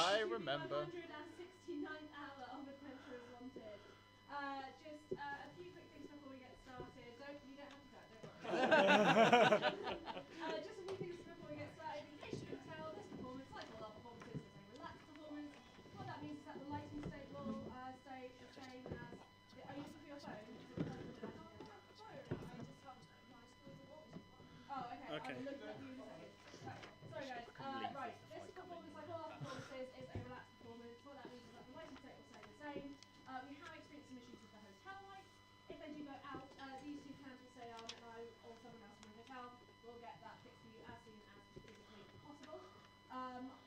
I remember. 169th hour of Adventurers Wanted. Just a few quick things before we get started. You don't have to go, don't worry. Just a few things before we get started. In case you couldn't tell, this performance, like all our performances, is a relaxed performance. What that means is that the lighting state will stay the same as. Are you looking for your phone? Oh, okay. I will look at you in a second. Right. Sorry, guys. Right. This performance, like all our performances, is a relaxed performance. What that means is that the lighting state will stay the same. We have experienced some issues with the hotel lights. If they do go out, these two cans will stay on, and I or someone else from the hotel will get that fixed for you as soon as physically possible.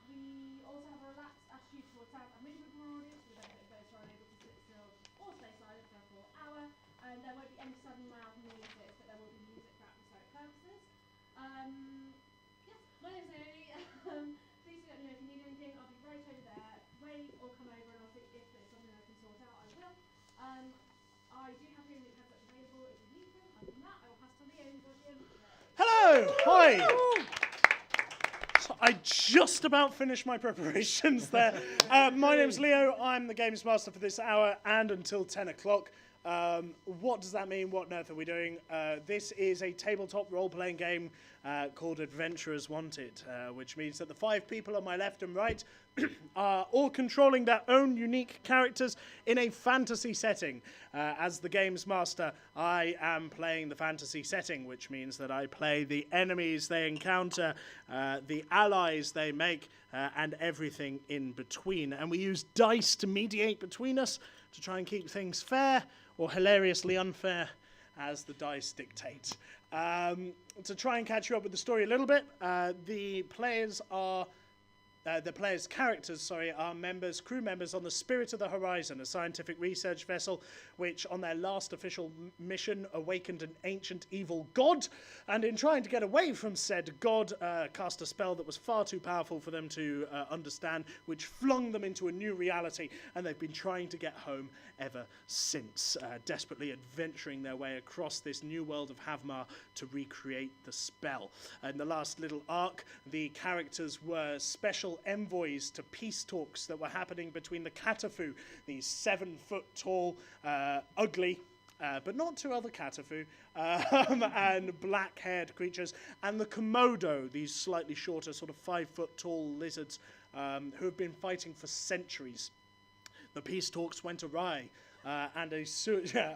We also have a relaxed attitude towards sound and movement from our audience, for the benefit of those who are unable to sit still or stay silent for a full hour. And there won't be any sudden loud noises, but there will be music for atmospheric purposes. Yes, my name's Naomi. Please do let me know if you need anything. I'll be right over there. Wave or come over and I'll see if there's something I can sort out. I will. I do have hearing headsets available if you need them. Other than that, I will pass to Leo and Jim. Hello! Hi! So I just about finished my preparations there. My name's Leo. I'm the Games Master for this hour and until 10 o'clock. What does that mean? What on earth are we doing? This is a tabletop role-playing game called Adventurers Wanted, which means that the 5 people on my left and right are all controlling their own unique characters in a fantasy setting. As the Games Master, I am playing the fantasy setting, which means that I play the enemies they encounter, the allies they make, and everything in between. And we use dice to mediate between us to try and keep things fair, or hilariously unfair, as the dice dictate. To try and catch you up with the story a little bit, the players' characters are crew members on the Spirit of the Horizon, a scientific research vessel which, on their last official mission, awakened an ancient evil god, and in trying to get away from said god, cast a spell that was far too powerful for them to understand, which flung them into a new reality, and they've been trying to get home ever since, desperately adventuring their way across this new world of Havmar to recreate the spell. In the last little arc, the characters were special envoys to peace talks that were happening between the Katafu, these 7-foot-tall, ugly, but not two other Katafu, and black-haired creatures, and the Komodo, these slightly shorter, sort of 5-foot-tall lizards, who have been fighting for centuries. The peace talks went awry, and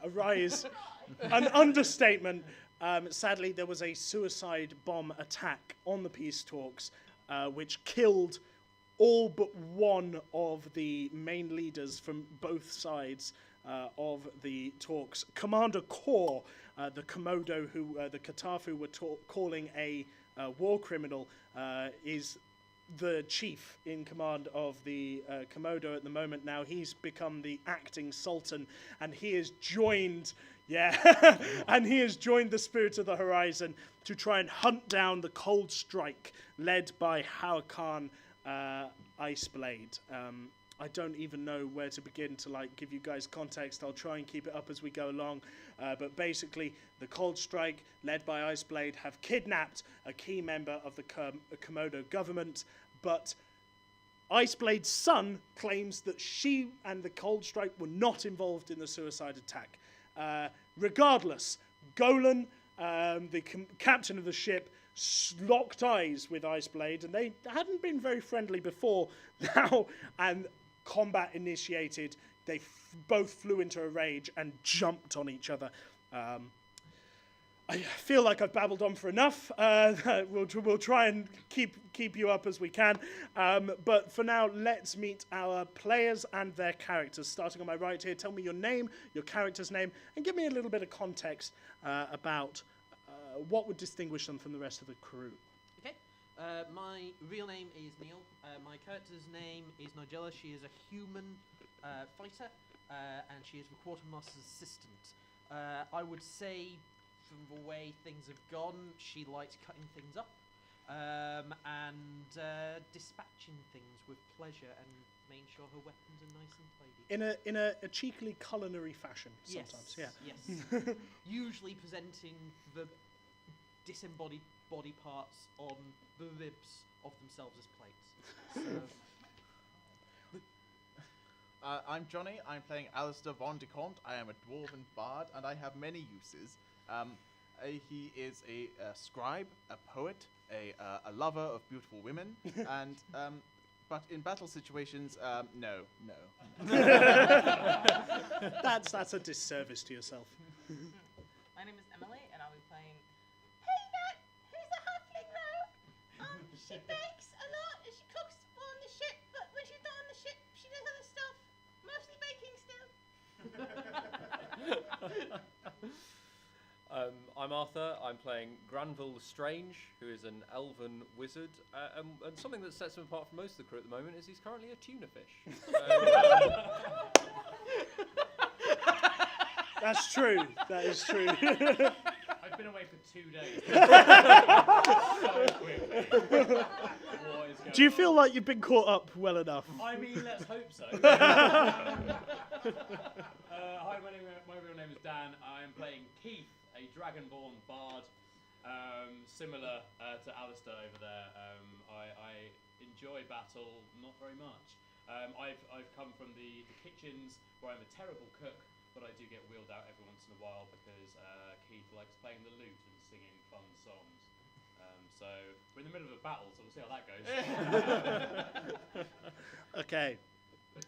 awry is an understatement. Sadly, there was a suicide bomb attack on the peace talks, which killed all but one of the main leaders from both sides of the talks. Commander Kor, the Komodo, who the Katafu were calling a war criminal, is the chief in command of the Komodo at the moment now. He's become the acting sultan, and he has joined, and he has joined the Spirit of the Horizon to try and hunt down the Cold Strike, led by Hakan Iceblade. I don't even know where to begin to give you guys context. I'll try and keep it up as we go along. But basically, the Cold Strike, led by Iceblade, have kidnapped a key member of the Komodo government. But Iceblade's son claims that she and the Cold Strike were not involved in the suicide attack. Regardless, Golan, the captain of the ship, locked eyes with Iceblade, and they hadn't been very friendly before now, and combat initiated. They both flew into a rage and jumped on each other. I feel like I've babbled on for enough. We'll try and keep you up as we can. But for now, let's meet our players and their characters. Starting on my right here, tell me your name, your character's name, and give me a little bit of context about what would distinguish them from the rest of the crew. Okay. My real name is Neil. My character's name is Nigella. She is a human fighter, and she is the quartermaster's assistant. I would say, from the way things have gone, she likes cutting things up and dispatching things with pleasure and making sure her weapons are nice and tidy. In a cheekily culinary fashion, sometimes. Yes. Usually presenting the disembodied body parts on the ribs of themselves as plates. So. I'm Johnny. I'm playing Alistair von de Comte. I am a dwarven bard, and I have many uses. He is a scribe, a poet, a lover of beautiful women, and but in battle situations, no. That's a disservice to yourself. My name is Emily, and I'll be playing. Hey, Nat! Who's the halfling now? She bakes a lot, and she cooks on the ship. But when she's not on the ship, she does other stuff, mostly baking still. I'm Arthur. I'm playing Granville Lestrange, who is an elven wizard, and something that sets him apart from most of the crew at the moment is he's currently a tuna fish. That's true. That is true. I've been away for 2 days. So quickly. What is going Do you on? feel like you've been caught up well enough? I mean, let's hope so. Hi, my real name is Dan. I am playing Keith, a dragonborn bard, similar to Alistair over there. I enjoy battle, not very much. I've come from the kitchens where I'm a terrible cook, but I do get wheeled out every once in a while because Keith likes playing the lute and singing fun songs. So we're in the middle of a battle, so we'll see how that goes. Okay.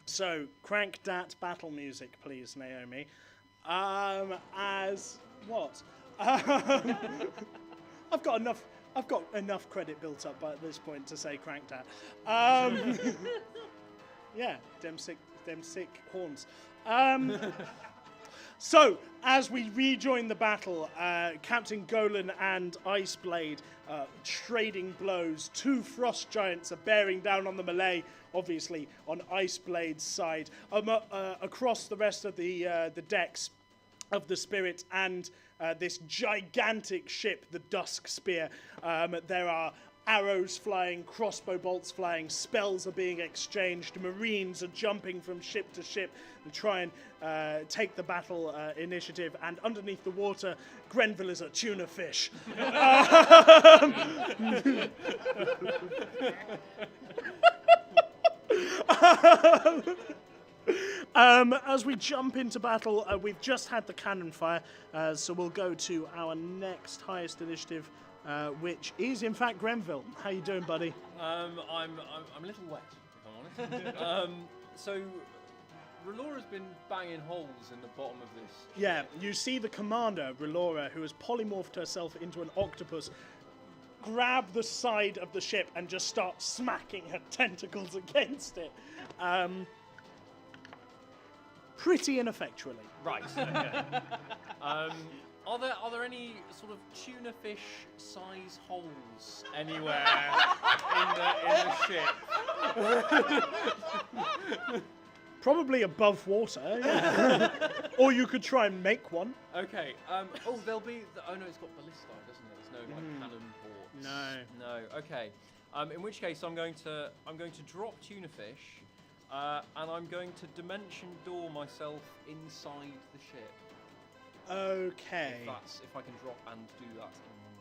So, crank that battle music, please, Naomi. As what? I've got enough credit built up at this point to say crank that. Yeah, them sick horns. So, as we rejoin the battle, Captain Golan and Iceblade trading blows. 2 frost giants are bearing down on the melee, obviously on Iceblade's side. Across the rest of the decks of the Spirit and this gigantic ship, the Dusk Spear, there are arrows flying, crossbow bolts flying, spells are being exchanged, marines are jumping from ship to ship to try and take the battle initiative, and underneath the water, Grenville is a tuna fish. As we jump into battle, we've just had the cannon fire, so we'll go to our next highest initiative, which is in fact Grenville. How you doing, buddy? I'm a little wet, if I'm honest. So Relora's been banging holes in the bottom of this. Yeah, you see the commander, Relora, who has polymorphed herself into an octopus, grab the side of the ship and just start smacking her tentacles against it. Pretty ineffectually. Right. Okay. Are there any sort of tuna fish size holes anywhere in the ship? Probably above water, yeah. Or you could try and make one. Okay. There'll be. Oh no, it's got ballista, doesn't it? There's no cannon ports. No. Okay. In which case, I'm going to drop tuna fish, and I'm going to dimension door myself inside the ship. Okay. If I can drop and do that in one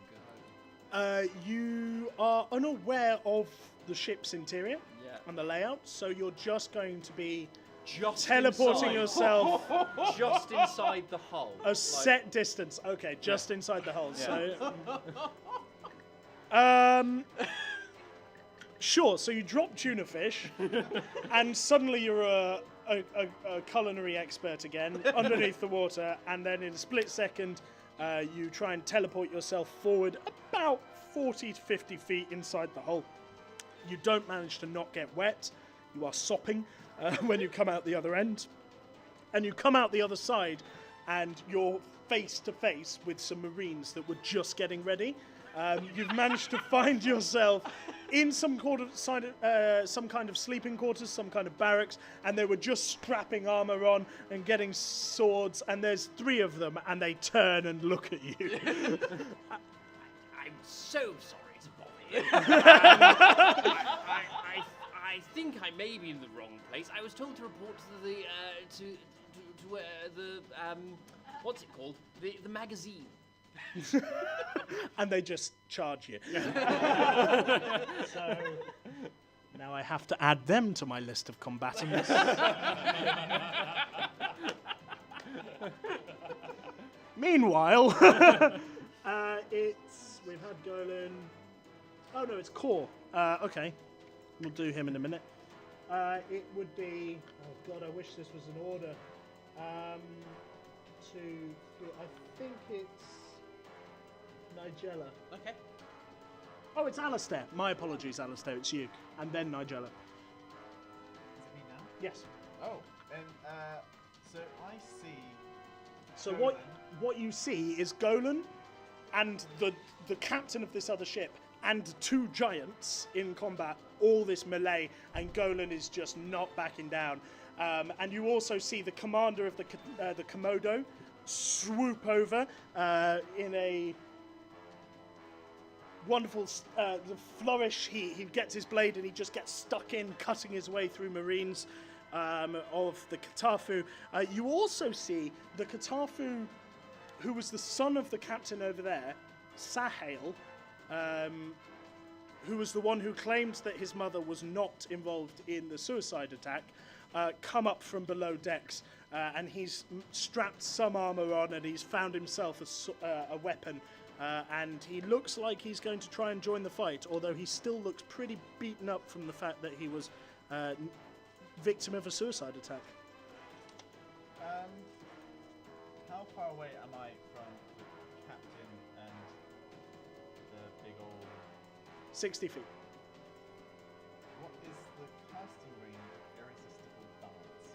go. You are unaware of the ship's interior and the layout, so you're just going to be teleporting yourself just inside the hull. A set distance. Okay, just inside the hull. Yeah. So, sure. So you drop tuna fish, and suddenly you're a culinary expert again underneath the water, and then in a split second, you try and teleport yourself forward about 40 to 50 feet inside the hull. You don't manage to not get wet. You are sopping when you come out the other end. And you come out the other side, and you're face to face with some marines that were just getting ready. You've managed to find yourself in some kind of sleeping quarters, some kind of barracks, and they were just strapping armor on and getting swords, and there's 3 of them, and they turn and look at you. I'm so sorry to bother you. I think I may be in the wrong place. I was told to report to the what's it called? The magazine. And they just charge you. So, Now I have to add them to my list of combatants. Meanwhile, we've had Golan. Oh no, it's Core. Okay, we'll do him in a minute. It would be. Oh God, I wish this was in order. 2, 3. I think it's Nigella. Okay. Oh, it's Alistair. My apologies, Alistair. It's you, and then Nigella. Is it me now? Yes. Oh, and so I see. So Golan. what you see is Golan and the captain of this other ship and 2 giants in combat, all this melee, and Golan is just not backing down. And you also see the commander of the Komodo swoop over in a wonderful flourish. He gets his blade and he just gets stuck in, cutting his way through marines of the Katafu. You also see the Katafu, who was the son of the captain over there, Sahale, who was the one who claimed that his mother was not involved in the suicide attack, come up from below decks, and he's strapped some armor on, and he's found himself a weapon, and he looks like he's going to try and join the fight, although he still looks pretty beaten up from the fact that he was victim of a suicide attack. How far away am I from the captain and the big old... 60 feet. What is the casting range of irresistible dance?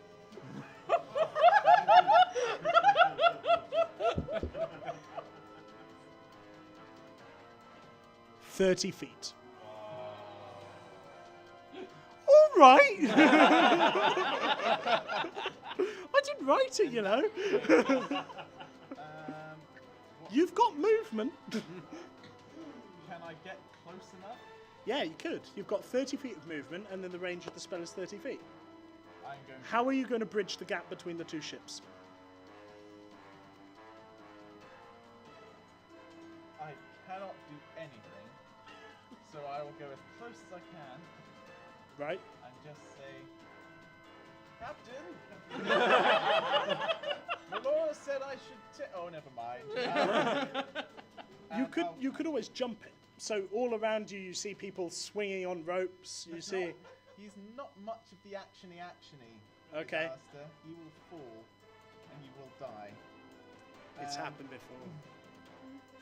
30 feet. All right. I didn't write it, you know. You've got movement. Can I get close enough? Yeah, you could. You've got 30 feet of movement, and then the range of the spell is 30 feet. I'm going to... How are you going to bridge the gap between the 2 ships? I cannot do anything, so I will go as close as I can Right? and just say, Captain! Laura said I should oh, never mind. You could always jump it. So all around you, you see people swinging on ropes. You see... He's not much of the actiony. Okay. Disaster. He will fall, and he will die. It's happened before.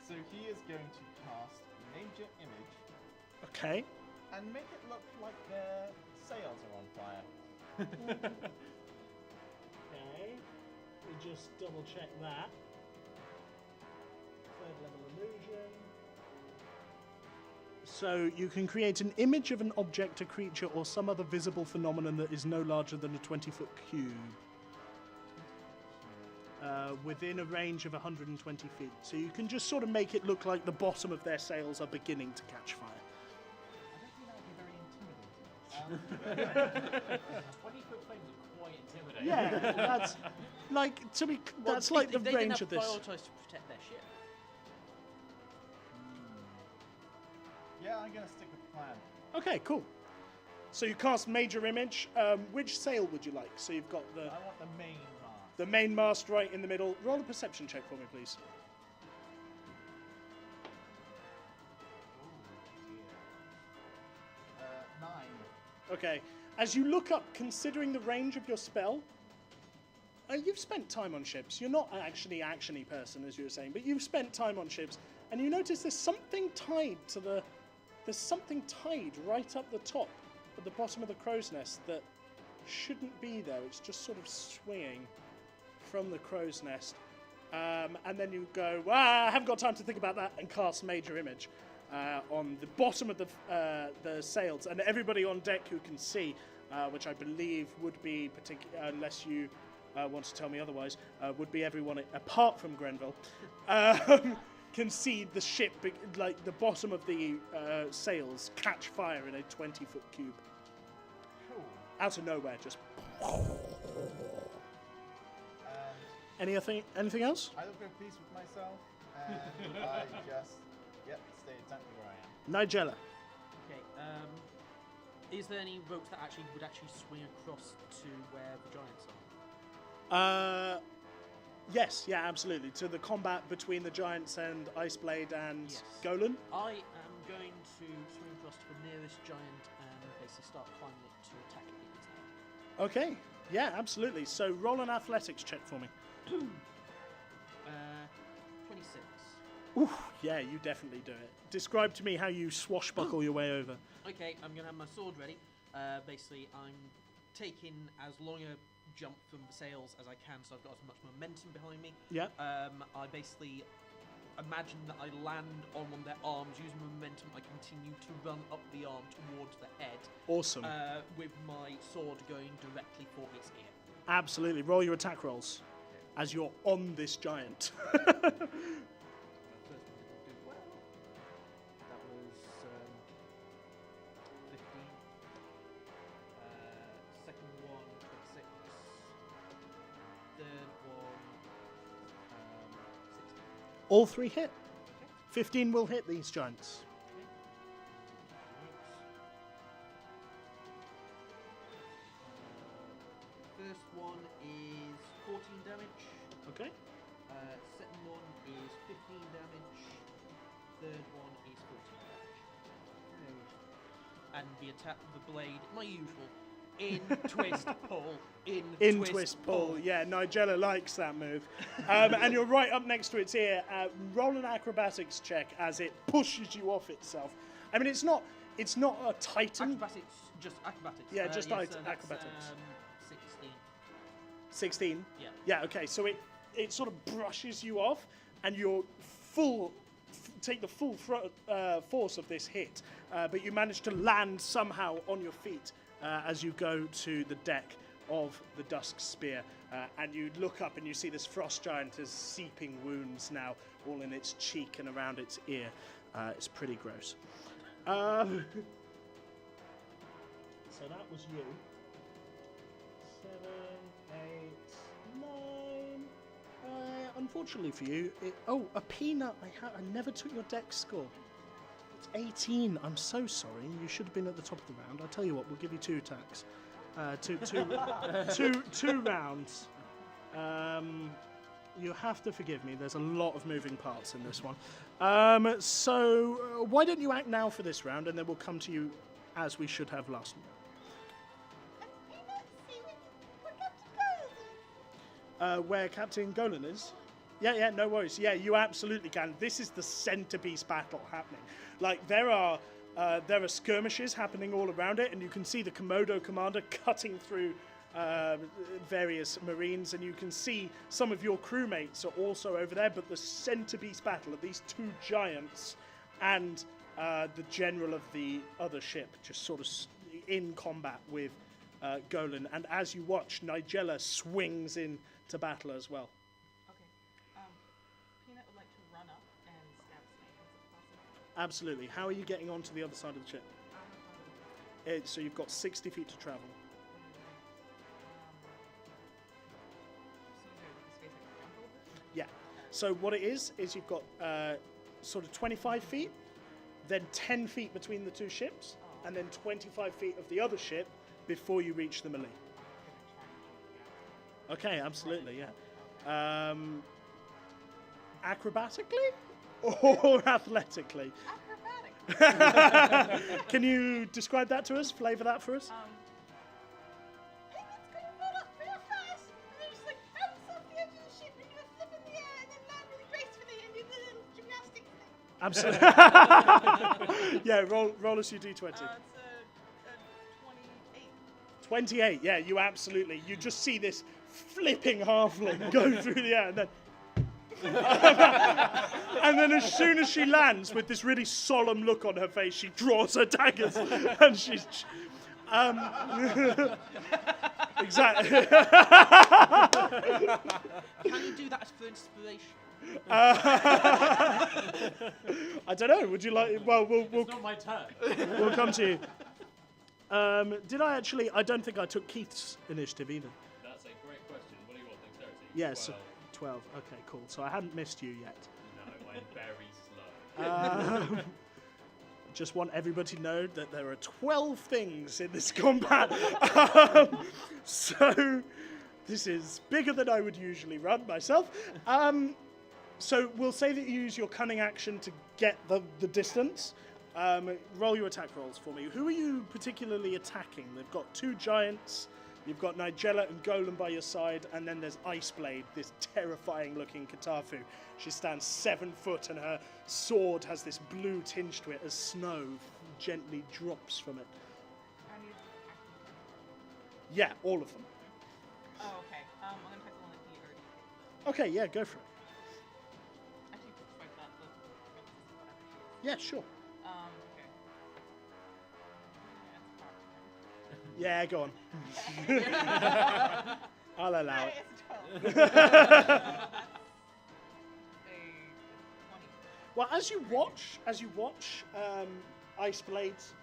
So he is going to cast Major Image Okay. and make it look like their sails are on fire. Okay. We just double check that. 3rd level illusion. So you can create an image of an object, a creature, or some other visible phenomenon that is no larger than a 20-foot cube. Within a range of 120 feet. So you can just sort of make it look like the bottom of their sails are beginning to catch fire. I don't think that would be very intimidating. 20-foot flames are quite intimidating. Yeah, that's like to be. Well, That's like the they range didn't of this. prioritize to protect their ship. Yeah, I'm going to stick with the plan. Okay, cool. So you cast Major Image. Which sail would you like? So you've got I want the main mast. the main mast right in the middle. Roll a perception check for me, please. Oh, dear. 9. Okay. As you look up, considering the range of your spell, you've spent time on ships. You're not actually an actiony person, as you were saying, but you've spent time on ships, and you notice there's something tied to the. There's something tied right up the top, at the bottom of the crow's nest that shouldn't be there. It's just sort of swinging from the crow's nest, and then you go, I haven't got time to think about that, and cast Major Image on the bottom of the sails, and everybody on deck who can see, which I believe would be unless you want to tell me otherwise, would be everyone apart from Grenville. Can see the ship, like the bottom of the sails, catch fire in a 20-foot cube. Cool. Out of nowhere, just. And Anything else? I don't go pleased with myself, and I just, stay exactly where I am. Nigella. Okay. Is there any ropes that would actually swing across to where the giants are? Yes, yeah, absolutely. To the combat between the giants and Iceblade and Yes. Golan. I am going to swing across to the nearest giant and basically start climbing it to attack it with its head. Okay, yeah, absolutely. So roll an athletics check for me. 26. Ooh, yeah, you definitely do it. Describe to me how you swashbuckle your way over. Okay, I'm going to have my sword ready. Basically, I'm taking as long a jump from the sails as I can, so I've got as much momentum behind me. Yeah. I basically imagine that I land on one of their arms, using momentum. I continue to run up the arm towards the head. Awesome. With my sword going directly for its ear. Absolutely. Roll your attack rolls as you're on this giant. First one didn't do well. That was 15. Second one, 26. Third one, 16. All three hit. 15 will hit these giants. First one is 14 damage. Okay. Second one is 15 damage. Third one is 14 damage. And the attack of the blade, my usual. In, twist, pull. In, twist, pull. Yeah, Nigella likes that move. And you're right up next to its ear. Roll an acrobatics check as it pushes you off itself. I mean, it's not a titan. Acrobatics, just acrobatics. Yeah, just yes, acrobatics. That's, 16. 16? Yeah. Yeah, okay. So it sort of brushes you off, and you're take the full force of this hit, but you manage to land somehow on your feet as you go to the deck of the Dusk Spear, and you look up and you see this frost giant has seeping wounds now all in its cheek and around its ear. It's pretty gross. So that was you. 7, 8, 9. Unfortunately for you, a peanut. I never took your dex score. It's 18. I'm so sorry. You should have been at the top of the round. I'll tell you what. We'll give you 2 attacks. Two rounds. You have to forgive me. There's a lot of moving parts in this one. So why don't you act now for this round, and then we'll come to you as we should have last one. Where Captain Golan is? Yeah, no worries. Yeah, you absolutely can. This is the centerpiece battle happening. Like, there are skirmishes happening all around it, and you can see the Komodo commander cutting through various marines, and you can see some of your crewmates are also over there, but the centerpiece battle of these 2 giants and the general of the other ship just sort of in combat with Golan. And as you watch, Nigella swings in to battle as well. Okay. Peanut would like to run up and stab Snake. Is it possible? Absolutely. How are you getting onto the other side of the ship? So you've got 60 feet to travel. Yeah. So what it is you've got sort of 25 feet, then 10 feet between the 2 ships, and then 25 feet of the other ship before you reach the melee. Okay, absolutely, yeah. Acrobatically or athletically? Acrobatic. Can you describe that to us? Flavor that for us? Peanut's gonna run up real fast, and then just like bounce off the edge of the ship, and you're gonna flip in the air, and then land really gracefully, and do the little gymnastics thing. Absolutely. Yeah, roll us your d20. It's a 28. 28, yeah, you absolutely. You just see this flipping halfling go through the air, and then and then as soon as she lands with this really solemn look on her face, she draws her daggers and she's exactly. Can you do that for inspiration? I don't know. Would you like? Well, It's not my turn. we'll come to you. Did I actually? I don't think I took Keith's initiative either. That's a great question. What do you want, dexterity? Yes, Well, 12. Okay, cool. So I hadn't missed you yet. no, I'm very slow. just want everybody to know that there are 12 things in this combat. So this is bigger than I would usually run myself. So we'll say that you use your cunning action to get the distance. Roll your attack rolls for me. Who are you particularly attacking? They've got 2 giants. You've got Nigella and Golem by your side, and then there's Iceblade, this terrifying-looking Katafu. She stands 7 foot, and her sword has this blue tinge to it as snow gently drops from it. Yeah, all of them. Oh, okay. I'm gonna pick the one that he already hit. Okay, yeah, go for it. Actually, strike that. Whatever. Yeah, sure. Okay. Yeah, go on. I'll allow it. It's a 12. Well, as you watch, Iceblade,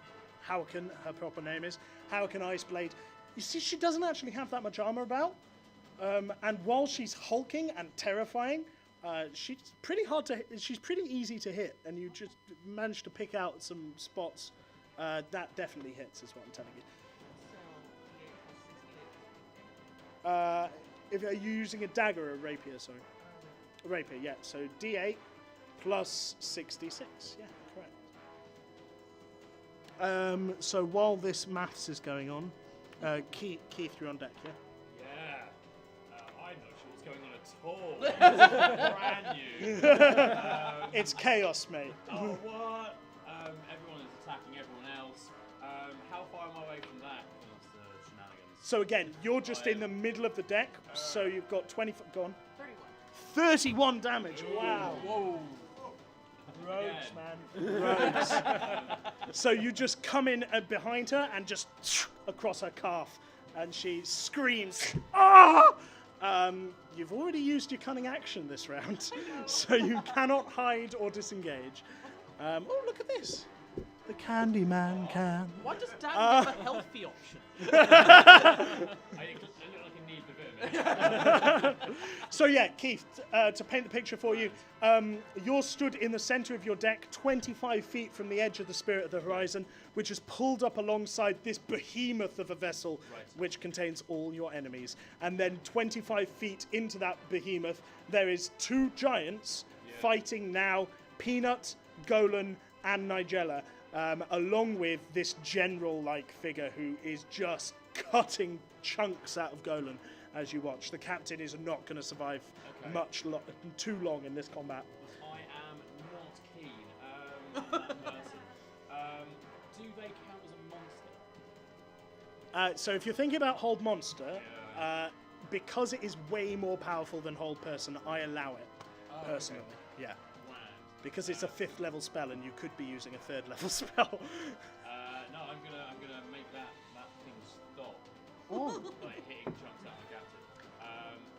Howken, her proper name is, Howken Iceblade, you see she doesn't actually have that much armor about. And while she's hulking and terrifying, she's pretty easy to hit, and you just managed to pick out some spots. That definitely hits, is what I'm telling you. If are you using a dagger or a rapier? Sorry, a rapier. Yeah. So D8 plus 66. Yeah, correct. So while this maths is going on, Keith, you're on deck. Yeah. Yeah. I know what's going on at all. It's brand new. It's chaos, mate. Oh, what? Everyone is attacking everyone else. How far am I away from that? That's the shenanigans. So again, you're just in the middle of the deck, so you've got 20 foot. Go on. 31. 31 damage. Ooh, Wow. Whoa. Rogues, man. Rogues. So you just come in behind her and just across her calf, and she screams, "Ah!" You've already used your cunning action this round, so you cannot hide or disengage. Oh, look at this. The Candyman can. Why does Dan have a healthy option? I look like I need the bit of it. So yeah, Keith, to paint the picture for you, you're stood in the center of your deck, 25 feet from the edge of the Spirit of the Horizon, which is pulled up alongside this behemoth of a vessel, which contains all your enemies. And then 25 feet into that behemoth, there is 2 giants fighting now, Peanut, Golan, and Nigella, along with this general-like figure who is just cutting chunks out of Golan as you watch. The captain is not going to survive too long in this combat. I am not keen on that person. Do they count as a monster? So if you're thinking about Hold Monster, because it is way more powerful than Hold Person, I allow it, personally. Okay. Yeah. Because it's a 5th level spell, and you could be using a 3rd level spell. No, I'm gonna make that thing stop. Like hitting chunks out of the captain.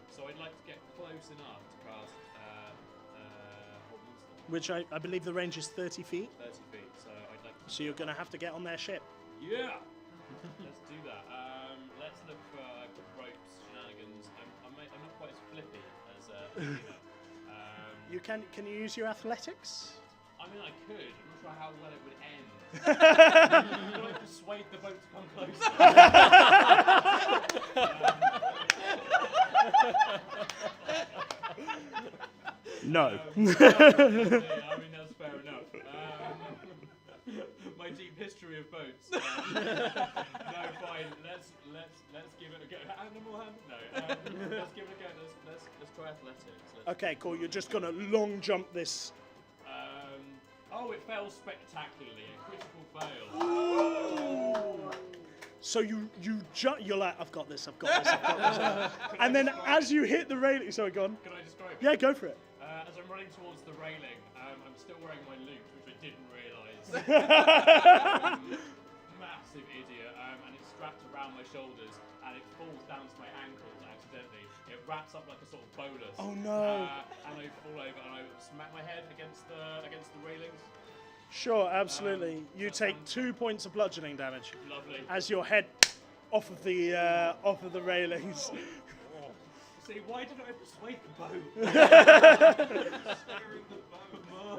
So I'd like to get close enough to cast Hold Monster. Which I believe the range is 30 feet. 30 feet. So I'd like. So you're gonna have to get on their ship. Yeah. Let's do that. Let's look for ropes, shenanigans. I'm not quite as flippy as You can you use your athletics? I mean, I could. I'm not sure how well it would end. Could I persuade the boat to come closer? No. I mean, that's fair enough. My deep history of boats. No, fine. Let's give it a go. Animal hand? No. Let's give it a go. Let's try athletics. Okay, cool. You're just gonna long jump this. Oh, it fails spectacularly. A critical fail. Ooh. So you're like, I've got this. And then as you hit the railing, sorry, go on. Can I describe it? Yeah, go for it. As I'm running towards the railing, I'm still wearing my loot, which I didn't realise. Massive idiot, and it's strapped around my shoulders, and it falls down to my ankles accidentally. It wraps up like a sort of bolus. Oh no! And I fall over, and I smack my head against the railings. Sure, absolutely. You take 2 points of bludgeoning damage. Lovely. As your head off of the railings. See, why didn't I persuade the boat? Steering the boat.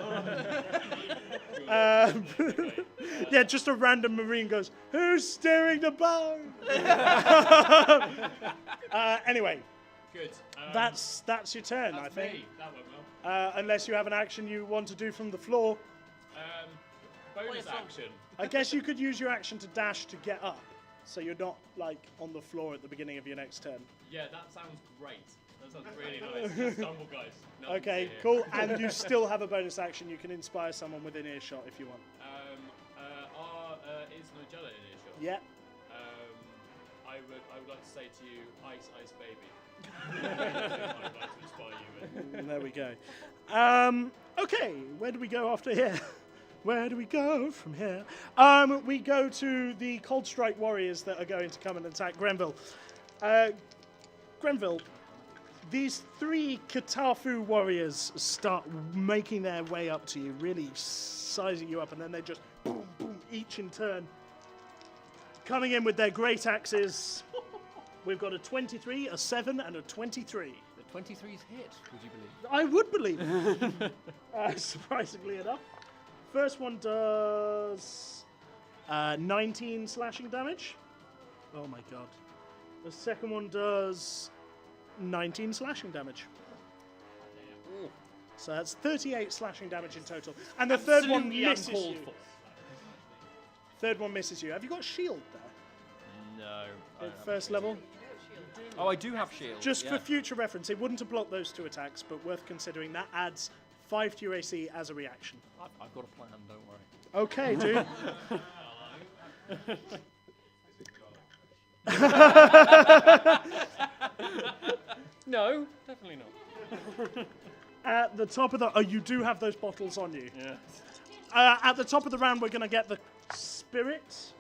Yeah, just a random marine goes, "Who's steering the boat?" Anyway, Good. that's your turn, I That's think. me. That went well. Unless you have an action you want to do from the floor. Bonus action. I guess you could use your action to dash to get up, so you're not like on the floor at the beginning of your next turn. Yeah, that sounds great. That sounds really nice. Just stumble, guys. Nothing to Okay, see here. cool. And you still have a bonus action. You can inspire someone within earshot if you want. Is Nigella in earshot? Yeah. I would like to say to you, Ice Ice Baby. I'd like to inspire you with. There we go. Okay, where do we go after here? Where do we go from here? We go to the Cold Strike warriors that are going to come and attack Grenville. Grenville, these 3 Katafu warriors start making their way up to you, really sizing you up, and then they just boom, boom, each in turn. Coming in with their great axes. We've got a 23, a 7, and a 23. The 23's hit, would you believe? I would believe. Surprisingly enough. First one does 19 slashing damage. Oh my god. The second one does 19 slashing damage. Ooh. So that's 38 slashing damage in total. And the third one Absolutely misses uncalled you. for. Third one misses you. Have you got shield there? No. I At don't have first a level? shield. Oh, I do have shield. Just yeah. for future reference, it wouldn't have blocked those 2 attacks, but worth considering. That adds 5 to your AC as a reaction. I've got a plan, don't worry. Okay, dude. No, definitely not. At the top of the... Oh, you do have those bottles on you. Yeah. At the top of the round, we're going to get the spirit. It's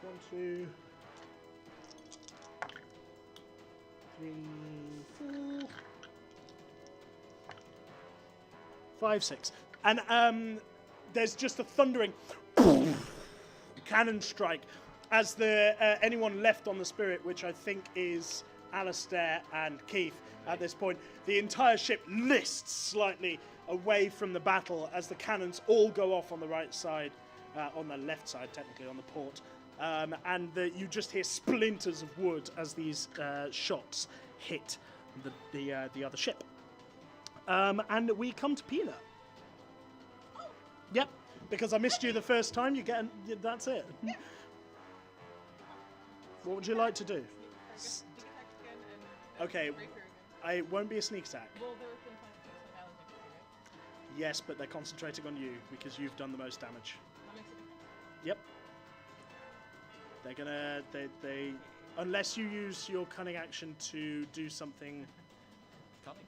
1, 2, 3, 4, 5, 6. And there's just a thundering cannon strike as the anyone left on the spirit, which I think is Alistair and Keith at this point. The entire ship lists slightly away from the battle as the cannons all go off on the right side, on the left side technically, on the port. And you just hear splinters of wood as these shots hit the other ship. And we come to Pina. Yep, because I missed you the first time. That's it. What would you like to do? Okay, it won't be a sneak attack. Well, there have been times when I was like, Yes, but they're concentrating on you because you've done the most damage. that makes a difference. Yep. They're gonna. They unless you use your cunning action to do something. Cunning.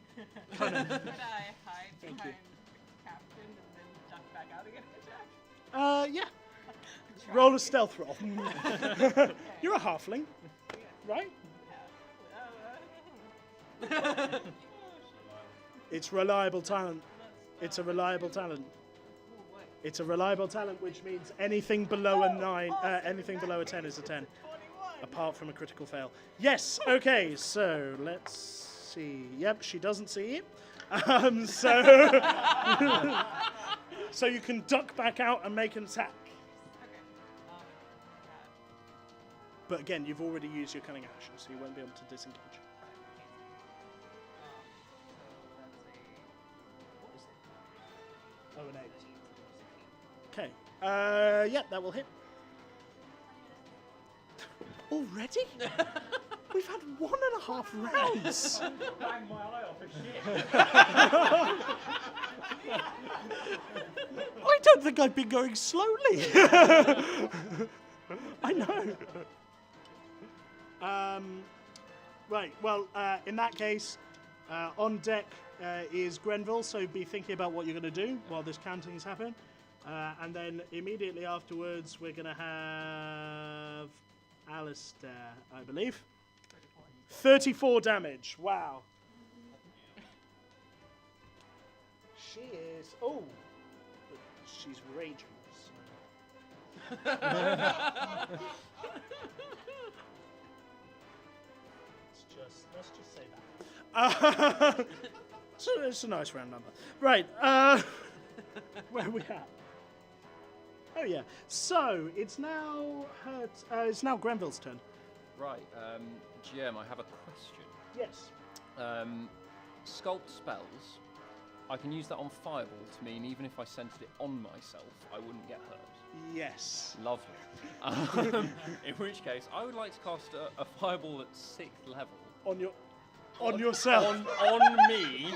Could I hide Thank behind you. the captain and then duck back out again and attack? Yeah. Try. Roll a stealth roll. You're a halfling, right? It's reliable talent. It's a reliable talent. It's a reliable talent, which means anything below a 9, anything below a 10 is a 10, 21. apart from a critical fail. Yes. Okay. So let's see. Yep, she doesn't see it. So so you can duck back out and make an attack. Okay. But again, you've already used your cunning action, so you won't be able to disengage. Oh, an 8. Okay. Yeah, that will hit. Already? We've had 1.5 rounds. Bang my eye off a shit. I don't think I've been going slowly. I know. Right, well, in that case, on deck is Grenville, so be thinking about what you're going to do while this counting is happening. And then immediately afterwards, we're going to have Alistair, I believe. 34 damage. Wow. She is... Oh. But she's raging. So. Let's just say that. It's a nice round number. Right, where are we at? Oh yeah. So it's now Grenville's turn. Right, GM, I have a question. Yes. Sculpt spells, I can use that on Fireball to mean even if I centered it on myself, I wouldn't get hurt. Yes. Lovely. In which case, I would like to cast a Fireball at 6th level. On yourself. On me.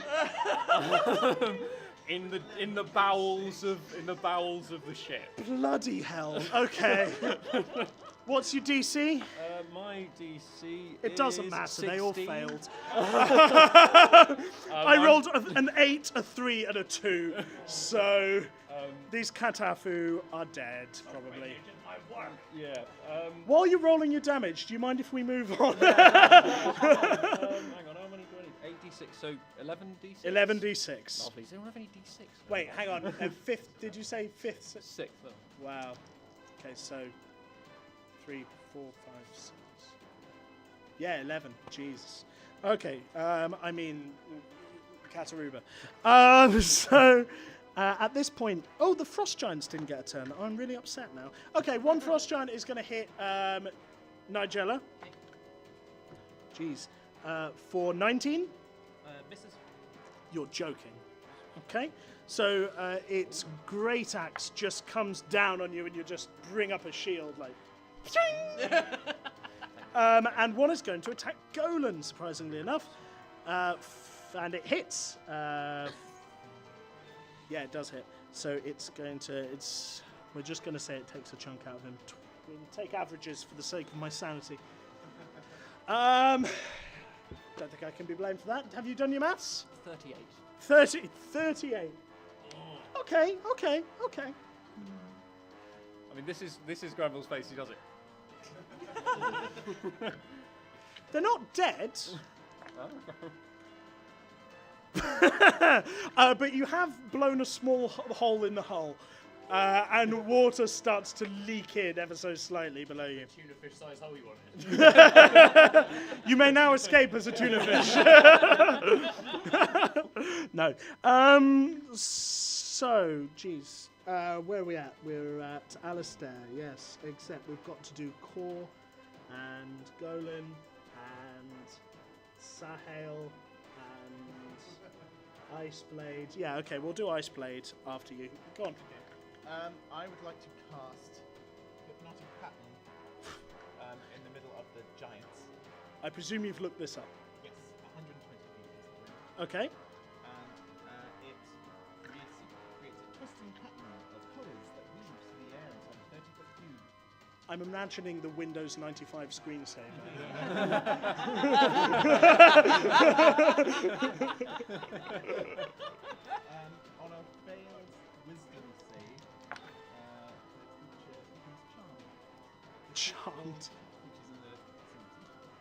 in the bowels of the ship. Bloody hell. Okay. What's your DC? My DC It doesn't is matter, 16. they all failed. I rolled an 8, a 3, and a 2. So these Katafu are dead, probably. Yeah. While you're rolling your damage, do you mind if we move on? Hang on, how many do I need? 8d6, so 11d6? 11d6. Lovely. Does anyone have any d6? Wait, hang on. Fifth, did you say fifth? 6th. Wow. Okay, so 3, 4, 5, 6. Yeah, 11. Jesus. Okay, I mean, Kataruba. So, at this point, the Frost Giants didn't get a turn. I'm really upset now. Okay, one Frost Giant is going to hit Nigella. Jeez. For 19. Misses. You're joking. Okay. So, its Great Axe just comes down on you and you just bring up a shield like... and one is going to attack Golan, surprisingly enough. And it hits. Yeah, it does hit. So it's going to... We're just going to say it takes a chunk out of him. We'll take averages for the sake of my sanity. Don't think I can be blamed for that. Have you done your maths? 38. 38. Okay. I mean, this is Granville's face. He does it. They're not dead. But you have blown a small hole in the hull. And water starts to leak in ever so slightly below you. Tuna fish size hole you wanted. You may now escape as a tuna fish. No. So, geez. Where are we at? We're at Alistair, yes. Except we've got to do Core and Golan and Sahel and Iceblade. Yeah, okay, we'll do Iceblade after you. Go on. I would like to cast Hypnotic Pattern in the middle of the giants. I presume you've looked this up. Yes, 120 feet is the range. Okay. And it creates a twisting pattern of colours that weaves through the air inside a 30-foot cube. I'm imagining the Windows 95 screensaver. On a failed wisdom save, the creature becomes charmed. Charmed.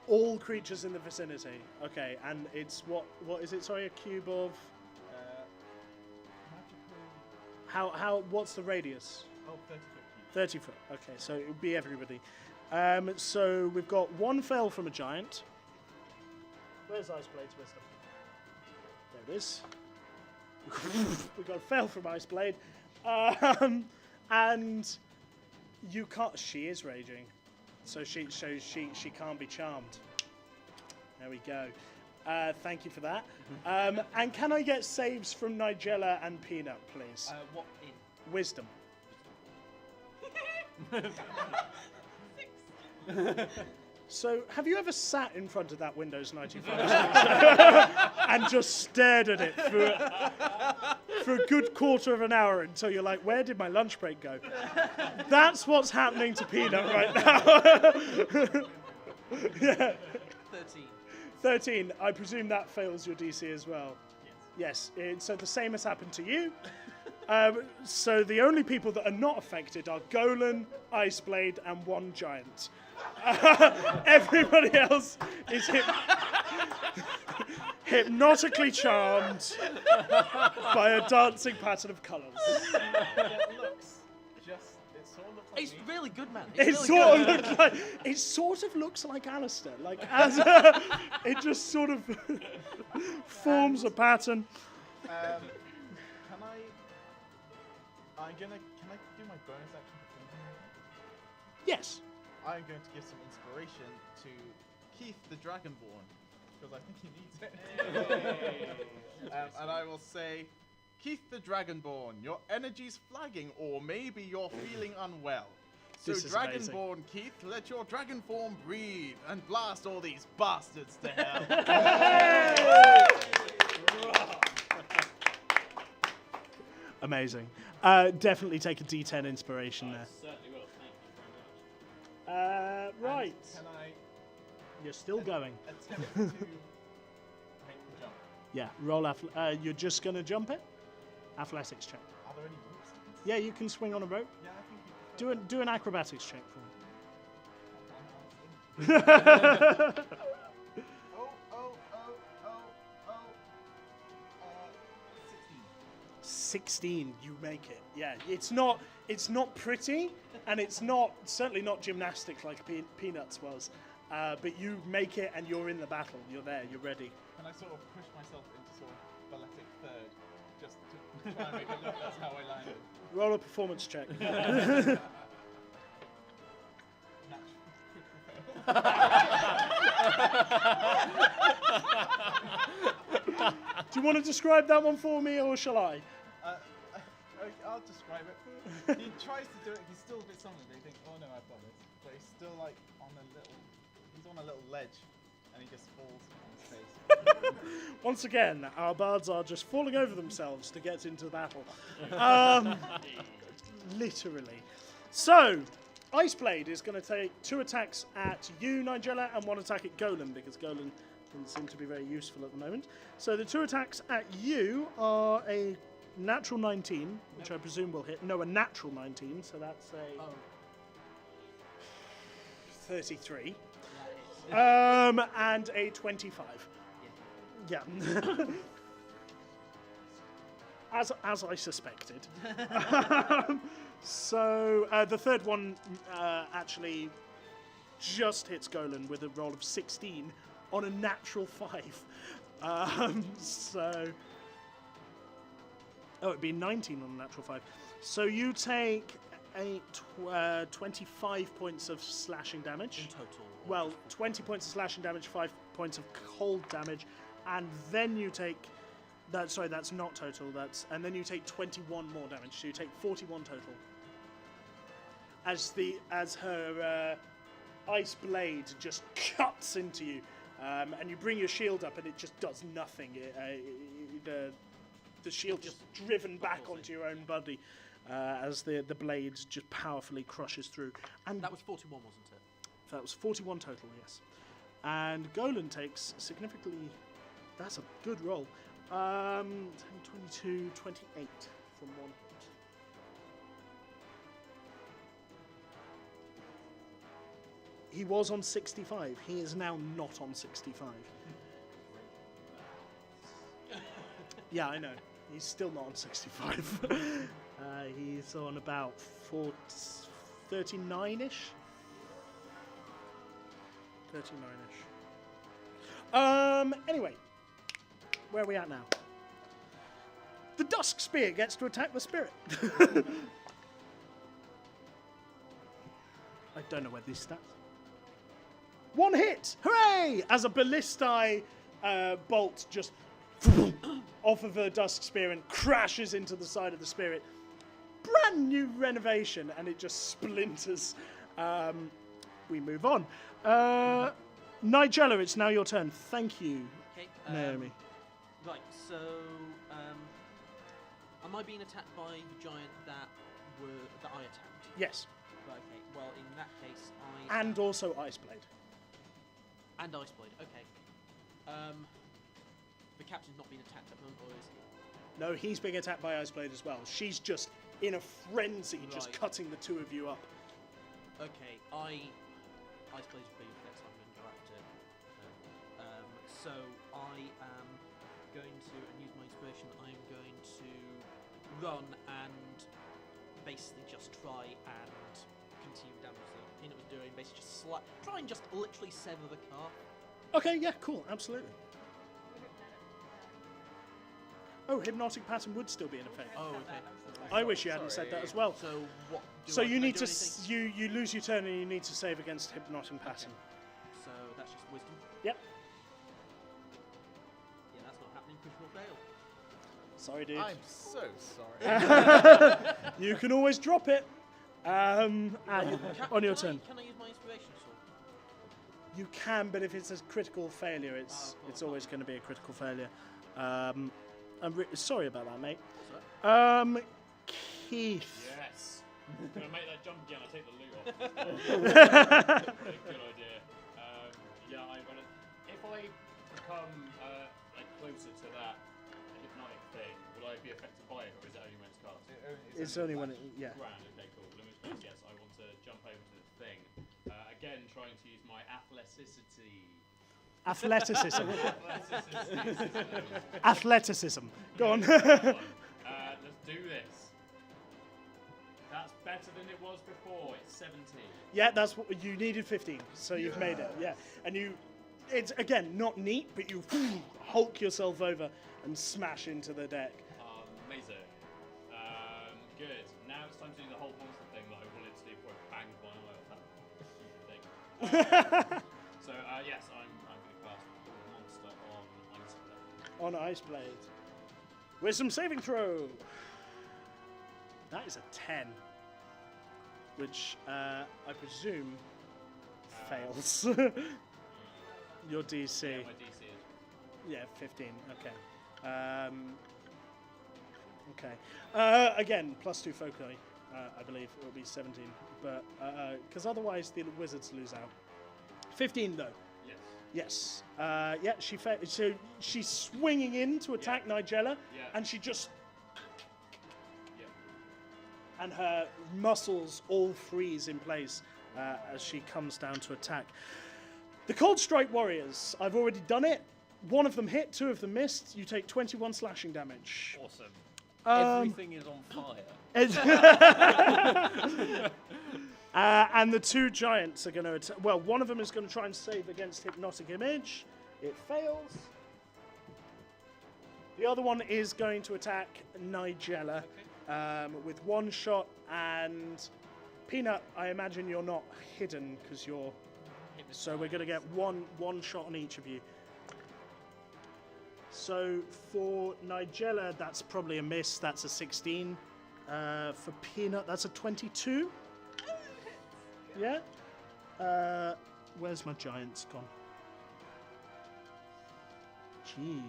All creatures in the vicinity. Okay, and it's what is it? Sorry, a cube of. How? What's the radius? Oh, 30-foot cube. 30 foot. Okay, so it would be everybody. So we've got one fail from a giant. Where's Iceblade's wisdom? There it is. We've got a fail from Iceblade. And you can't. She is raging, so she can't be charmed. There we go. Thank you for that. And can I get saves from Nigella and Peanut, please? What in? Wisdom. 6. So, have you ever sat in front of that Windows 95 and just stared at it for a good quarter of an hour until you're like, where did my lunch break go? That's what's happening to Peanut right now. Yeah. 13. 13. I presume that fails your DC as well. Yes. So the same has happened to you. So the only people that are not affected are Golan, Iceblade, and one giant. Everybody else is hypnotically charmed by a dancing pattern of colours. It sort of looks It's really good, man. It It's really sort good. of looks like it sort of looks like Alistair. Like as it just sort of forms a pattern. Can I do my bonus action for thinking right now? Yes. I'm going to give some inspiration to Keith the Dragonborn, because I think he needs it. And I will say, Keith the Dragonborn, your energy's flagging, or maybe you're feeling unwell. So This is amazing. Dragonborn Keith, let your dragon form breathe and blast all these bastards to hell. Amazing. Definitely take a D10 inspiration there. Certainly will. Thank you very much. Right. Can I You're still going. attempt to make the jump? Yeah. Roll. You're just gonna jump it. Athletics check. Are there any ropes? Yeah, you can swing on a rope. Yeah, I think you Do an acrobatics check for me. Oh. 16. You make it. Yeah. It's not pretty, and it's certainly not gymnastics like Peanuts was. But you make it, and you're in the battle. You're there. You're ready. Can I sort of push myself into sort of balletic third, just to try and make it look that's how I landed? Roll a performance check. Do you want to describe that one for me, or shall I? I'll describe it. He tries to do it. He's still a bit something. They think, oh no, I've got this, but he's still like he's on a little ledge, and he just falls on his face. Once again, our bards are just falling over themselves to get into battle. Literally. So, Iceblade is going to take 2 attacks at you, Nigella, and 1 attack at Golan, because Golan doesn't seem to be very useful at the moment. So the 2 attacks at you are a natural 19, which I presume will hit. No, a natural 19, so that's a 33. And a 25. Yeah. As I suspected. So the third one actually just hits Golan with a roll of 16 on a natural 5. It'd be 19 on a natural 5. So you take 25 points of slashing damage. In total. Well, 20 points of slashing damage, 5 points of cold damage, and then you take... that's not total. And then you take 21 more damage, so you take 41 total. As her ice blade just cuts into you, and you bring your shield up, and it just does nothing. The shield just driven back onto your own body as the blade just powerfully crushes through. And that was 41, wasn't it? That was 41 total, yes. And Golan takes significantly... That's a good roll. 10, 22, 28 from 1 hit. He was on 65. He is now not on 65. Yeah, I know. He's still not on 65. He's on about 39-ish. 39-ish. Anyway, where are we at now? The Dusk Spear gets to attack the spirit. I don't know where these stats. 1 hit! Hooray! As a ballistae bolt just off of the Dusk Spear and crashes into the side of the spirit. Brand new renovation, and it just splinters. We move on. Nigella, it's now your turn. Thank you, Okay. Naomi. Right, so am I being attacked by the giant that I attacked? Yes. Right, okay. Well, in that case, And also Iceblade. And Iceblade, okay. The captain's not being attacked at the moment, or is he? No, he's being attacked by Iceblade as well. She's just in a frenzy, just Right. cutting the 2 of you up. Okay, Iceblade's being reflex, I'm going to go after. So I am going to, and use my inspiration, I'm going to run and basically just try and basically just try and just literally sever the calf. Okay, yeah, cool, absolutely. Oh, hypnotic pattern would still be in effect. Oh, okay. I wish you hadn't said that as well. So what? So you need to you lose your turn and you need to save against hypnotic pattern. So that's just wisdom. Yep. Yeah, that's not happening. Critical fail. Sorry, dude. I'm so sorry. You can always drop it. On your turn. Can I use my inspiration sword? You can, but if it's a critical failure, it's always going to be a critical failure. I'm sorry about that, mate. Keith. Yes. Gonna make that jump again. I'll take the loot off. Good idea. If I become like closer to that hypnotic thing, will I be affected by it, or is it only when it's cast? It's only when it, yeah. Grand. Okay, cool. In which case, yes, I want to jump over to the thing. Again, trying to use my athleticity. Athleticism. Athleticism. Go on. Let's do this. That's better than it was before. It's 17. Yeah, that's what you needed. 15, so you've made it. Yeah, and it's again not neat, but you hulk yourself over and smash into the deck. Amazing. Good. Now it's time to do the whole monster thing that I wanted to do before I banged one eye off that stupid thing. So yes, I'm going to cast monster on Ice Blade. On Ice Blade. Wisdom saving throw. That is a 10, which I presume fails. Your DC. Yeah, my DC is. Yeah, 15. Okay. Okay. Again, +2 foci. I believe it will be 17, but because otherwise the wizards lose out. 15 though. Yes. Yes. Yeah. So she's swinging in to attack Nigella, and she just. And her muscles all freeze in place as she comes down to attack. The Cold Strike Warriors. I've already done it. One of them hit, 2 of them missed. You take 21 slashing damage. Awesome. Everything is on fire. And the 2 giants are going to attack. Well, one of them is going to try and save against Hypnotic Image. It fails. The other one is going to attack Nigella with 1 shot. And Peanut, I imagine you're not hidden because you're. So we're going to get one shot on each of you. So for Nigella, that's probably a miss. That's a 16. For Peanut, that's a 22. Yeah. Where's my giants gone? Gee.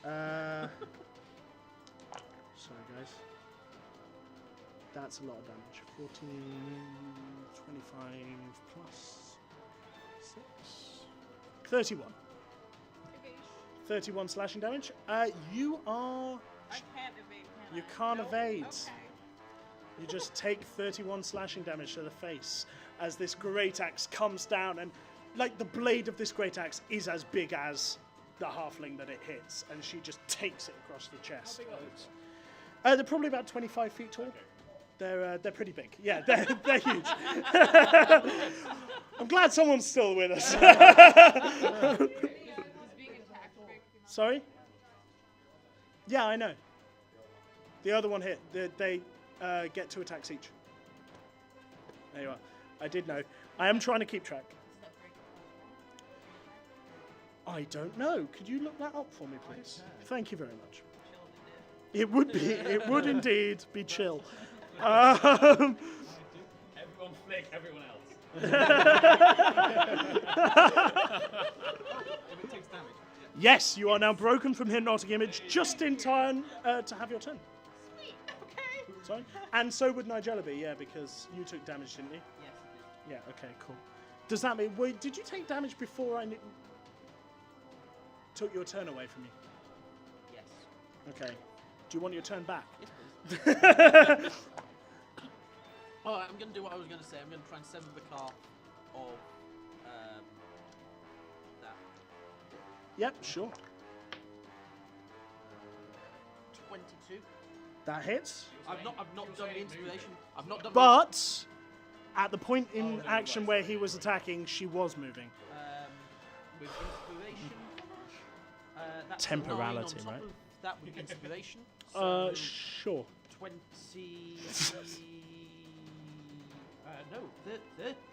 Sorry, guys. That's a lot of damage. 14, 25 plus 6. 31. 31 slashing damage. You are. I can't evade, can You I? can't Nope. evade. Okay. You just take 31 slashing damage to the face as this great axe comes down, and like the blade of this great axe is as big as the halfling that it hits, and she just takes it across the chest. They're probably about 25 feet tall. They're pretty big. Yeah, they're huge. I'm glad someone's still with us. Sorry? Yeah, I know. The other one hit. They get 2 attacks each. There you are. I did know. I am trying to keep track. I don't know. Could you look that up for me, please? Thank you very much. It would be. It would indeed be chill. Everyone flick everyone else. If it takes damage. Yes, you are now broken from Hypnotic Image just in time to have your turn. Sweet. Okay. Sorry? And so would Nigella be, yeah, because you took damage, didn't you? Yes, it Yeah, okay, cool. Does that mean, did you take damage before I took your turn away from you? is. Yes. Okay. Do you want your turn back? Yes, please. Alright, I'm going to do what I was going to say. I'm going to try and sever the calf of that. Yep, sure. 22. That hits. I've not done the inspiration. I've not done. But At the point in action where he was attacking, she was moving. With inspiration. That's Temporality, a 9 on top right? Of that with inspiration. Sure. 20. No,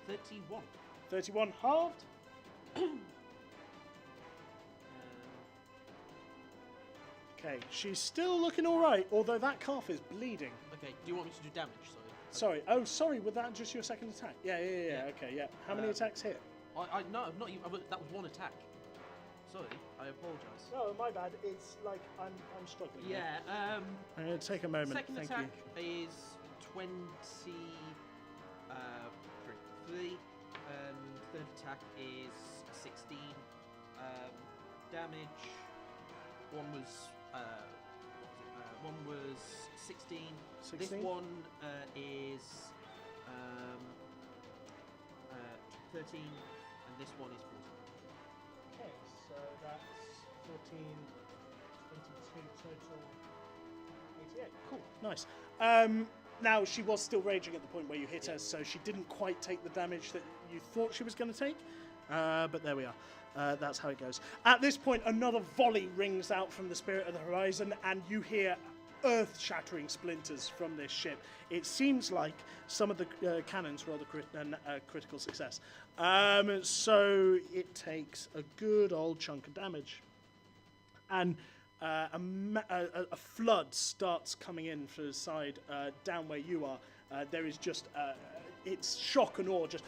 31. 31 halved. Okay, she's still looking all right, although that calf is bleeding. Okay, do you want me to do damage? Sorry. Oh, sorry. Was that just your second attack? Yeah. Okay, yeah. How many attacks hit? No, not even. That was one attack. Sorry, I apologise. No, my bad. It's like I'm struggling. Yeah. I'm going to take a moment. Second Thank attack you. is 23, and third attack is 16 damage. One was 16. 16? This one is 13, and this one is 14. Okay, so that's 14, 22 total, 88. Cool, nice. Now, she was still raging at the point where you hit her, so she didn't quite take the damage that you thought she was going to take, but there we are. That's how it goes. At this point, another volley rings out from the Spirit of the Horizon, and you hear earth-shattering splinters from this ship. It seems like some of the cannons rolled a critical success. So it takes a good old chunk of damage. And a flood starts coming in from the side down where you are. There is just, it's shock and awe, just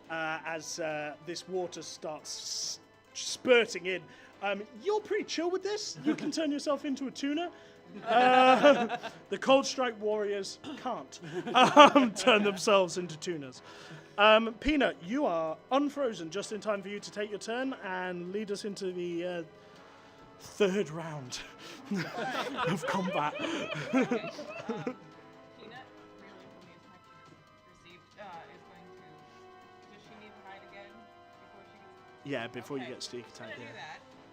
as this water starts spurting in. You're pretty chill with this. You can turn yourself into a tuna. The Cold Strike warriors can't turn themselves into tunas. Peanut, you are unfrozen just in time for you to take your turn and lead us into the third round of combat. Okay. Peanut, really from the attack received, is going to. Does she need to hide again before she gets? Yeah, before you Okay. get sneak attack. I'm gonna do Yeah.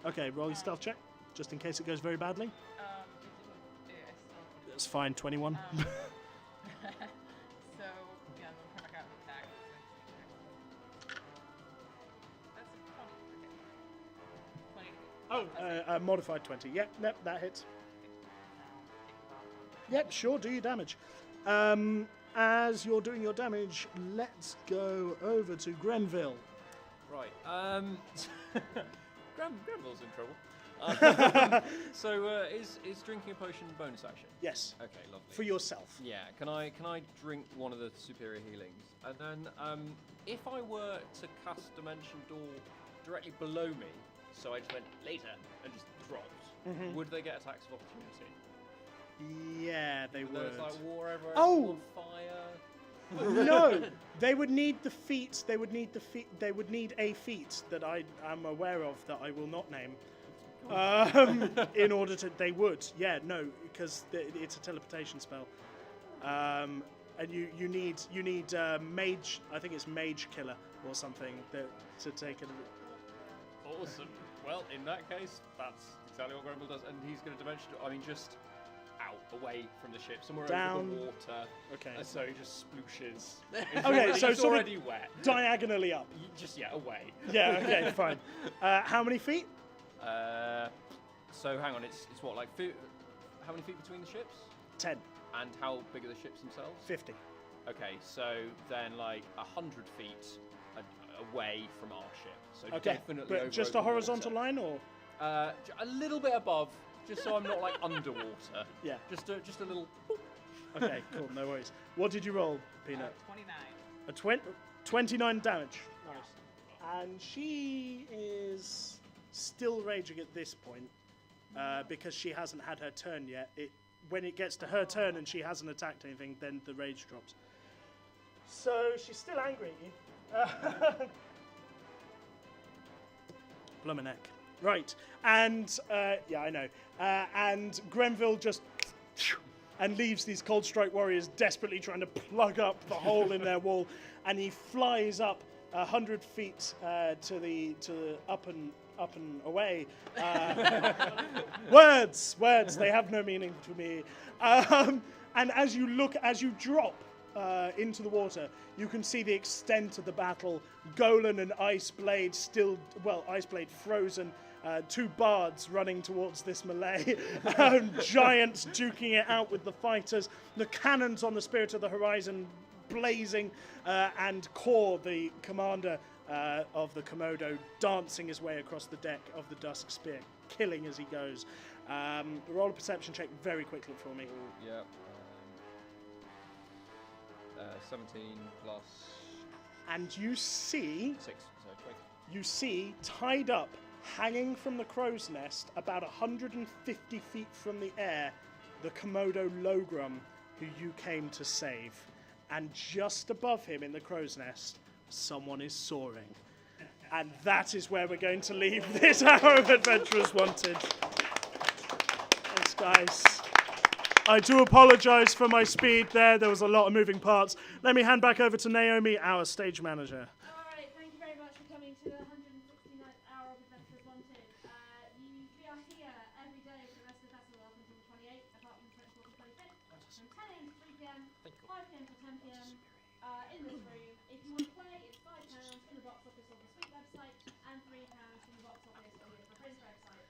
that. Okay, roll your stealth check, just in case it goes very badly. Is it with, I still That's fine, 21. So, yeah, I'm gonna come back out and attack. That's a 20. Okay. 20. Modified 20. Yep, that hits. Yep, sure, do your damage. As you're doing your damage, let's go over to Grenville. Right. Granville's in trouble. So is drinking a potion bonus action? Yes, Okay, lovely. for yourself. Yeah. Can I drink one of the superior healings? And then if I were to cast Dimension Door directly below me, so I just went later and just dropped, would they get attacks of opportunity? Yeah, they would. There's like war everywhere, Oh! on fire. No, they would need the feat. They would need a feat that I am aware of that I will not name. In order to, they would. Yeah, no, because it's a teleportation spell. And you need mage. I think it's mage killer or something to take it. Awesome. Well, in that case, that's exactly what Grenville does, and he's going to dimension. I mean, just out, away from the ship, somewhere Down. over the water. Okay. And so he just splooshes. Okay, so he's sort of already wet. diagonally up. Just away. Yeah. Okay. Fine. How many feet? So hang on, it's what, like how many feet between the ships? 10, And how big are the ships themselves? 50. Okay, so then like 100 feet away from our ship. So Okay. definitely But over just a open horizontal water. line, or A little bit above, just so I'm not like underwater. yeah. Just a little. Okay. Cool. No worries. What did you roll, Peanut? 29. A 29 damage. Nice. And she is still raging at this point because she hasn't had her turn yet. When it gets to her turn and she hasn't attacked anything, then the rage drops. So she's still angry at you. Blummeneck. Right. And, yeah, I know. And Grenville just and leaves these Cold Strike warriors desperately trying to plug up the hole in their wall. And he flies up 100 feet to the up and away. Words, they have no meaning to me. And as you drop into the water, you can see the extent of the battle. Golan and Iceblade Iceblade frozen. Two bards running towards this melee. Giants duking it out with the fighters. The cannons on the Spirit of the Horizon blazing. And Kor, the commander of the Komodo, dancing his way across the deck of the Dusk Spear, killing as he goes. Roll a perception check very quickly for me. Yeah. 17 plus... And you see... 6, so 20. You see, tied up, hanging from the crow's nest, about 150 feet from the air, the Komodo Logrum, who you came to save. And just above him in the crow's nest, someone is soaring. And that is where we're going to leave this hour of Adventurers Wanted. Thanks, guys. I do apologise for my speed there. There was a lot of moving parts. Let me hand back over to Naomi, our stage manager. All right, thank you very much for coming to the 169th hour of Adventurers Wanted. We are here every day for the rest of the festival up until the 28th, apart from the 24th and 25th, from 10 a.m. to 3 p.m, 5 p.m. to 10 p.m. In this room. If you want to play, it's £5 in the box office on the Sweet website and £3 from the box office on the Edinburgh Fringe website.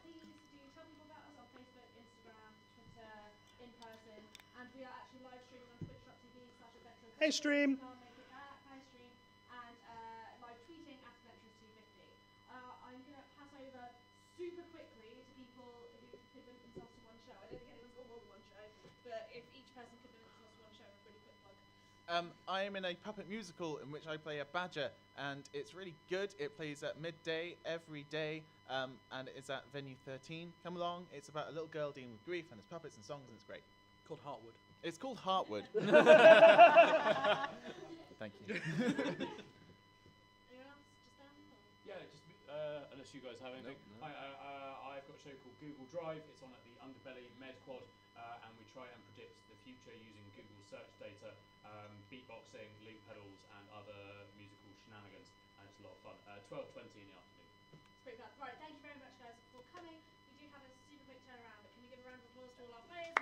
Please do tell people about us on Facebook, Instagram, Twitter, in person, and we are actually live streaming on twitch.tv/adventurers. Hey, stream. Hi, stream, and live tweeting at Adventurers250. I'm going to pass over super quickly to people who could limit themselves to one show. I don't think anyone's got more than one show, but if each person could limit themselves to one show, a really quick plug. I am in a puppet musical in which I play a badger, and it's really good. It plays at midday every day, and it's at venue 13. Come along. It's about a little girl dealing with grief, and it's puppets and songs, and it's great. Called Heartwood. It's called Heartwood. Thank you. Anyone else? Just Dan? Yeah, just unless you guys have anything. Nope, no. I've got a show called Google Drive. It's on at the Underbelly Med Quad, and we try and predict the future using Google search data, beatboxing, loop pedals, and other musical shenanigans, and it's a lot of fun. 12:20 in the afternoon. It's pretty bad. Right, thank you very much, guys, for coming. We do have a super quick turnaround, but can we give a round of applause to all our players?